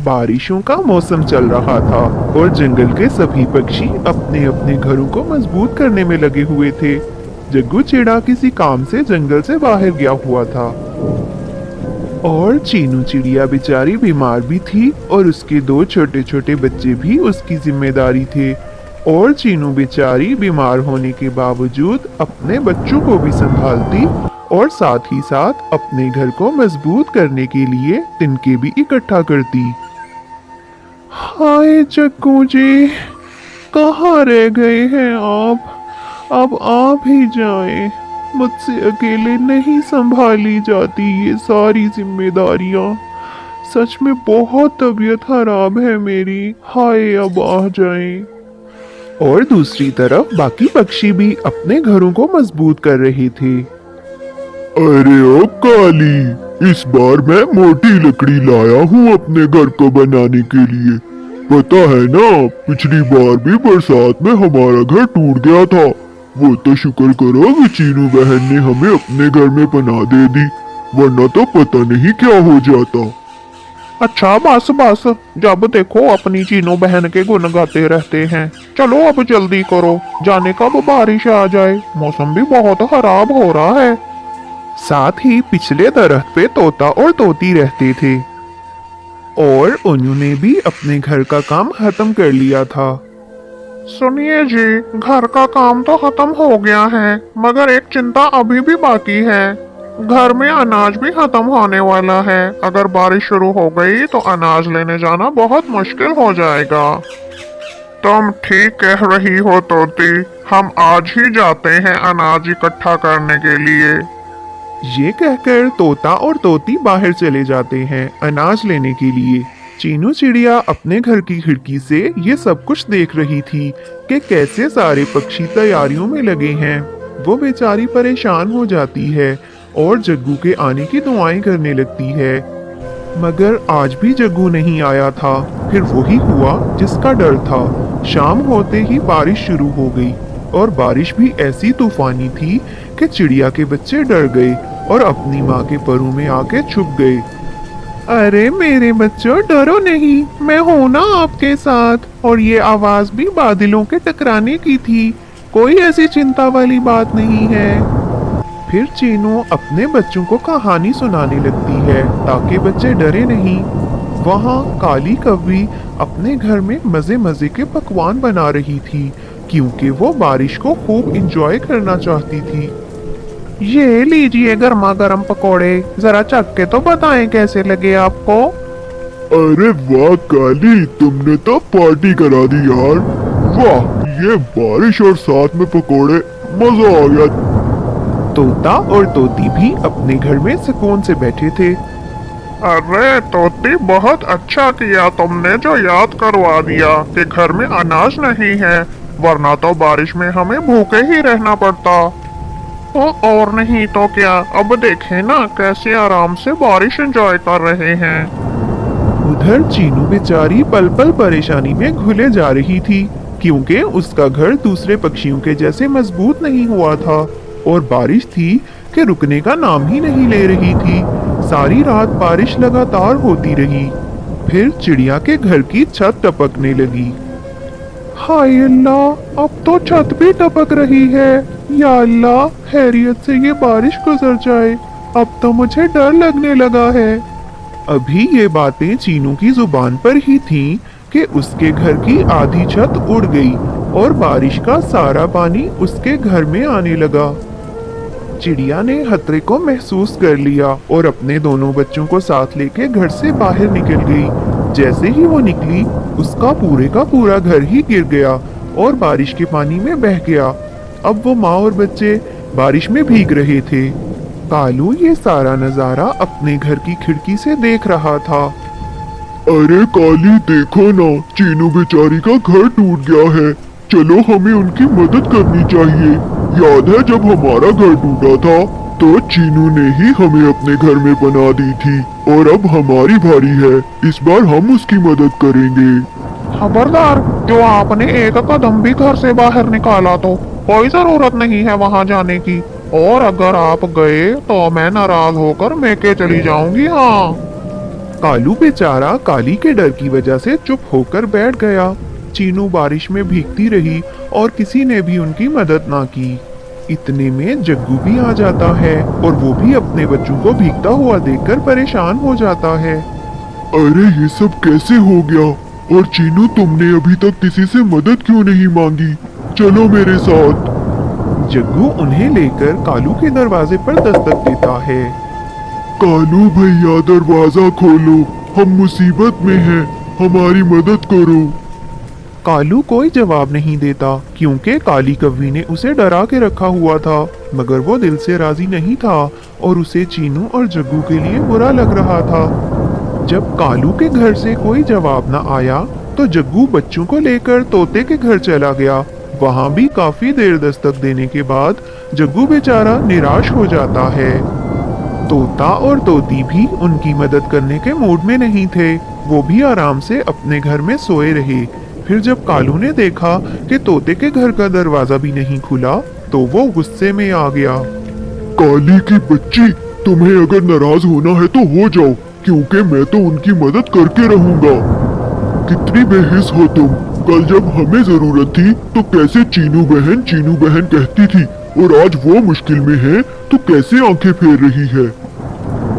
बारिशों का मौसम चल रहा था और जंगल के सभी पक्षी अपने अपने घरों को मजबूत करने में लगे हुए थे। जग्गू चिड़ा किसी काम से जंगल से बाहर गया हुआ था और चीनू चिड़िया बेचारी बीमार भी थी और उसके दो छोटे छोटे बच्चे भी उसकी जिम्मेदारी थे। और चीनू बेचारी बीमार होने के बावजूद अपने बच्चों को भी संभालती और साथ ही साथ अपने घर को मजबूत करने के लिए तिनके भी इकट्ठा करती। हाय चक्कू जी, कहाँ रह गए हैं आप? अब आप ही जाएं। मुझसे अकेले नहीं संभाली जाती ये सारी जिम्मेदारियां। सच में बहुत तबीयत खराब है मेरी। हाय अब आ जाएं। और दूसरी तरफ बाकी पक्षी भी अपने घरों को मजबूत कर रहे थे। अरे ओ काली, इस बार मैं मोटी लकड़ी लाया हूँ अपने घर को बनाने के लिए। पता है ना, पिछली बार भी बरसात में हमारा घर टूट गया था। वो तो शुक्र करो कि चीनू बहन ने हमें अपने घर में पनाह दे दी, वरना तो पता नहीं क्या हो जाता। अच्छा बस बस, जब देखो अपनी चीनों बहन के गुण गाते रहते हैं। चलो अब जल्दी करो, जाने कब बारिश आ जाए, मौसम भी बहुत खराब हो रहा है। साथ ही पिछले दरख्त पे तोता और तोती रहते थे और उन्होंने भी अपने घर का काम खत्म कर लिया था। सुनिए जी, घर का काम तो खत्म हो गया है, मगर एक चिंता अभी भी बाकी है। घर में अनाज भी खत्म होने वाला है। अगर बारिश शुरू हो गई तो अनाज लेने जाना बहुत मुश्किल हो जाएगा। तुम ठीक कह रही हो तोती, हम आज ही जाते हैं अनाज इकट्ठा करने के लिए। ये कहकर तोता और तोती बाहर चले जाते हैं अनाज लेने के लिए। चीनू चिड़िया अपने घर की खिड़की से ये सब कुछ देख रही थी कि कैसे सारे पक्षी तैयारियों में लगे हैं। वो बेचारी परेशान हो जाती है और जग्गू के आने की दुआएं करने लगती है, मगर आज भी जग्गू नहीं आया था। फिर वही हुआ जिसका डर था। शाम होते ही बारिश शुरू हो गई और बारिश भी ऐसी तूफानी थी कि चिड़िया के बच्चे डर गए और अपनी माँ के परों में आके छुप गए। अरे मेरे बच्चों, डरो नहीं, मैं हूं ना आपके साथ। और ये आवाज भी बादलों के टकराने की थी, कोई ऐसी चिंता वाली बात नहीं है। फिर चीनू अपने बच्चों को कहानी सुनाने लगती है ताकि बच्चे डरे नहीं। वहाँ काली कौवी अपने घर में मजे मजे के पकवान बना रही थी क्योंकि वो बारिश को खूब इंजॉय करना चाहती थी। ये लीजिए गर्मा गर्म पकोड़े, जरा चख के तो बताएं कैसे लगे आपको। अरे वाह काली, तुमने तो पार्टी करा दी यार। वाह, ये बारिश और साथ में पकोड़े, मजा आ गया। तोता और तोती भी अपने घर में सुकून से बैठे थे। अरे तोती, बहुत अच्छा किया तुमने जो याद करवा दिया कि घर में अनाज नहीं है, वरना तो बारिश में हमें भूखे ही रहना पड़ता। तो और नहीं तो क्या, अब देखें ना कैसे आराम से बारिश एंजॉय कर रहे हैं। उधर चीनू बेचारी पल पल परेशानी में घुले जा रही थी क्योंकि उसका घर दूसरे पक्षियों के जैसे मजबूत नहीं हुआ था और बारिश थी कि रुकने का नाम ही नहीं ले रही थी। सारी रात बारिश लगातार होती रही। फिर चिड़िया के घर की छत टपकने लगी। हाय अल्लाह, अब तो छत भी टपक रही है। या अल्लाह, खैरियत से ये बारिश गुजर जाए, अब तो मुझे डर लगने लगा है। अभी ये बातें चीनू की जुबान पर ही थीं कि उसके घर की आधी छत उड़ गई और बारिश का सारा पानी उसके घर में आने लगा। चिड़िया ने खतरे को महसूस कर लिया और अपने दोनों बच्चों को साथ लेके घर से बाहर निकल गई। जैसे ही वो निकली, उसका पूरे का पूरा घर ही गिर गया और बारिश के पानी में बह गया। अब वो माँ और बच्चे बारिश में भीग रहे थे। कालू ये सारा नजारा अपने घर की खिड़की से देख रहा था। अरे काली, देखो ना, चीनू बेचारी का घर टूट गया है। चलो हमें उनकी मदद करनी चाहिए। याद है जब हमारा घर टूटा था तो चीनू ने ही हमें अपने घर में बना दी थी और अब हमारी बारी है। इस बार हम उसकी मदद करेंगे। खबरदार, जो आपने एक कदम भी घर से बाहर निकाला तो कोई जरूरत नहीं है वहाँ जाने की, और अगर आप गए तो मैं नाराज होकर मैके चली जाऊंगी। हाँ, कालू बेचारा काली के डर की वजह से चुप होकर बैठ गया। चीनू बारिश में भीगती रही और किसी ने भी उनकी मदद ना की। इतने में जग्गू भी आ जाता है और वो भी अपने बच्चों को भीगता हुआ देखकर परेशान हो जाता है। अरे ये सब कैसे हो गया? और चीनू, तुमने अभी तक किसी से मदद क्यों नहीं मांगी? चलो मेरे साथ। जग्गू उन्हें लेकर कालू के दरवाजे पर दस्तक देता है। कालू भैया, दरवाजा खोलो, हम मुसीबत में हैं, हमारी मदद करो। कालू कोई जवाब नहीं देता क्योंकि काली कव्वी ने उसे डरा के रखा हुआ था, मगर वो दिल से राजी नहीं था और उसे चीनू और जग्गू के लिए बुरा लग रहा था। जब कालू के घर से कोई जवाब न आया तो जग्गू बच्चों को लेकर तोते के घर चला गया। वहां भी काफी देर दस्तक देने के बाद जग्गू बेचारा निराश हो जाता है। तोता और तोती भी उनकी मदद करने के मूड में नहीं थे। वो भी आराम से अपने घर में सोए रहे। फिर जब कालू ने देखा कि तोते के घर का दरवाजा भी नहीं खुला तो वो गुस्से में आ गया। काली की बच्ची, तुम्हें अगर नाराज होना है तो हो जाओ, क्योंकि मैं तो उनकी मदद करके रहूंगा। कितनी बेहिस हो तुम। कल जब हमें जरूरत थी तो कैसे चीनू बहन कहती थी, और आज वो मुश्किल में है तो कैसे आंखें फेर रही है।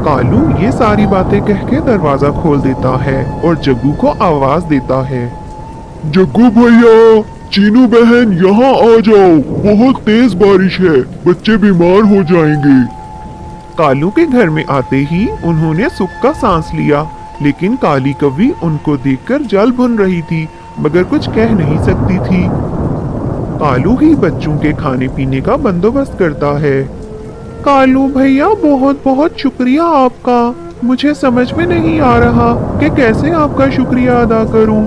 कालू ये सारी बातें कह के दरवाजा खोल देता है और जग्गू को आवाज देता है। जग्गू भैया, चीनू बहन, यहाँ आ जाओ, बहुत तेज बारिश है, बच्चे बीमार हो जाएंगे। कालू के घर में आते ही उन्होंने सुख का सांस लिया, लेकिन काली कव्वी उनको देखकर जल भुन रही थी मगर कुछ कह नहीं सकती थी। कालू ही बच्चों के खाने पीने का बंदोबस्त करता है। कालू भैया, बहुत बहुत शुक्रिया आपका। मुझे समझ में नहीं आ रहा कि कैसे आपका शुक्रिया अदा करूं।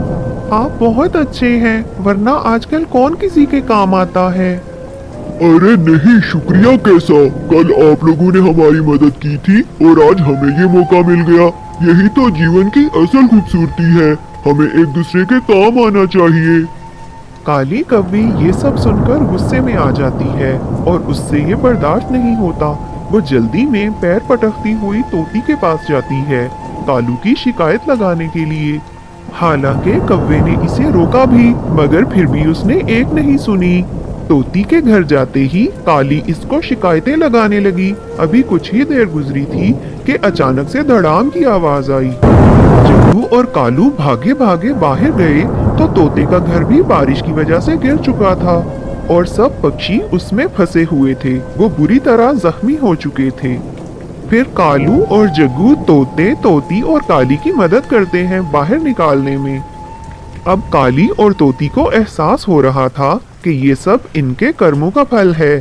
आप बहुत अच्छे हैं, वरना आजकल कौन किसी के काम आता है। अरे नहीं, शुक्रिया कैसा? कल आप लोगों ने हमारी मदद की थी और आज हमें ये मौका मिल गया। यही तो जीवन की असल खूबसूरती है। हमें एक दूसरे के काम आना चाहिए। काली कव्वी ये सब सुनकर गुस्से में आ जाती है और उससे ये बर्दाश्त नहीं होता। वो जल्दी में पैर पटकती हुई तोती के पास जाती है कालू की शिकायत लगाने के लिए। हालांकि कव्वे ने इसे रोका भी, मगर फिर भी उसने एक नहीं सुनी। तोती के घर जाते ही काली इसको शिकायतें लगाने लगी। अभी कुछ ही देर गुजरी थी कि अचानक से धड़ाम की आवाज आई। जग्गू और कालू भागे भागे बाहर गए तो तोते का घर भी बारिश की वजह से गिर चुका था और सब पक्षी उसमें फंसे हुए थे। वो बुरी तरह जख्मी हो चुके थे। फिर कालू और जग्गू तोते, तोती और काली की मदद करते हैं बाहर निकालने में। अब काली और तोती को एहसास हो रहा था कि ये सब इनके कर्मों का फल है।